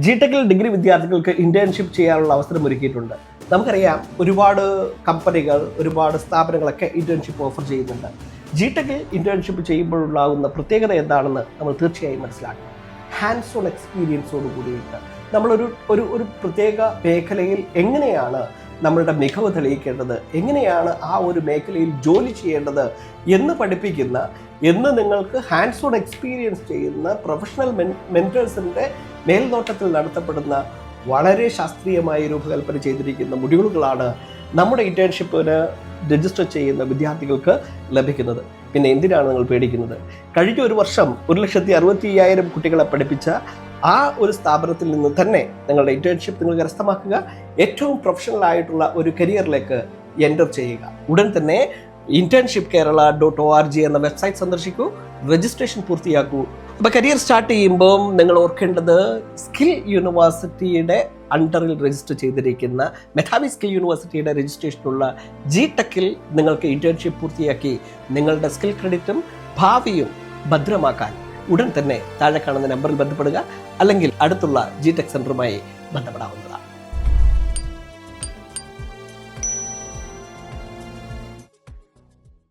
ജിടെക്കിൽ degree വിദ്യാർത്ഥികൾക്ക് internship ചെയ്യാനുള്ള അവസരം ഒരുക്കിയിട്ടുണ്ട്. നമുക്കറിയാം ഒരുപാട് കമ്പനികൾ, ഒരുപാട് സ്ഥാപനങ്ങളൊക്കെ ഇന്റേൺഷിപ്പ് ഓഫർ ചെയ്യുന്നുണ്ട്. ജിടെക്കിൽ ഇന്റേൺഷിപ്പ് ചെയ്യുമ്പോഴുണ്ടാകുന്ന പ്രത്യേകത എന്താണെന്ന് നമ്മൾ തീർച്ചയായും മനസ്സിലാക്കണം. ഹാൻഡ്സ് ഓൺ എക്സ്പീരിയൻസോട് കൂടിയിട്ട് നമ്മളൊരു ഒരു പ്രത്യേക മേഖലയിൽ എങ്ങനെയാണ് നമ്മളുടെ മികവ് തെളിയിക്കേണ്ടത്, എങ്ങനെയാണ് ആ ഒരു മേഖലയിൽ ജോലി ചെയ്യേണ്ടത് എന്ന് പഠിപ്പിക്കുന്ന, എന്ന് നിങ്ങൾക്ക് ഹാൻഡ്സ് ഓൺ എക്സ്പീരിയൻസ് ചെയ്യുന്ന പ്രൊഫഷണൽ മെൻറ്റേഴ്സിൻ്റെ മേൽനോട്ടത്തിൽ നടത്തപ്പെടുന്ന വളരെ ശാസ്ത്രീയമായി രൂപകൽപ്പന ചെയ്തിരിക്കുന്ന മൊഡ്യൂളുകളാണ് നമ്മുടെ ഇന്റേൺഷിപ്പിന് രജിസ്റ്റർ ചെയ്യുന്ന വിദ്യാർത്ഥികൾക്ക് ലഭിക്കുന്നത്. പിന്നെ എന്തിനാണ് നിങ്ങൾ പേടിക്കുന്നത്? കഴിഞ്ഞ ഒരു വർഷം 1,65,000 കുട്ടികളെ പഠിപ്പിച്ച ആ ഒരു സ്ഥാപനത്തിൽ നിന്ന് തന്നെ നിങ്ങളുടെ ഇന്റേൺഷിപ്പ് നിങ്ങൾ കരസ്ഥമാക്കുക. ഏറ്റവും പ്രൊഫഷണൽ ആയിട്ടുള്ള ഒരു കരിയറിലേക്ക് എൻ്റർ ചെയ്യുക. ഉടൻ തന്നെ internshipkerala.org എന്ന വെബ്സൈറ്റ് സന്ദർശിക്കൂ, രജിസ്ട്രേഷൻ പൂർത്തിയാക്കൂ. അപ്പോൾ കരിയർ സ്റ്റാർട്ട് ചെയ്യുമ്പോൾ നിങ്ങൾ ഓർക്കേണ്ടത് സ്കിൽ യൂണിവേഴ്സിറ്റിയുടെ അണ്ടറിൽ രജിസ്റ്റർ ചെയ്തിരിക്കുന്ന മെധാവി സ്കിൽ യൂണിവേഴ്സിറ്റിയുടെ രജിസ്ട്രേഷനുള്ള ജിടെക്കിൽ നിങ്ങൾക്ക് ഇന്റേൺഷിപ്പ് പൂർത്തിയാക്കി നിങ്ങളുടെ സ്കിൽ ക്രെഡിറ്റും ഭാവിയും ഭദ്രമാക്കാൻ ഉടൻ തന്നെ താഴെ കാണുന്ന നമ്പറിൽ ബന്ധപ്പെടുക, അല്ലെങ്കിൽ അടുത്തുള്ള ജിടെക് സെന്ററുമായി ബന്ധപ്പെടാവുന്നത്.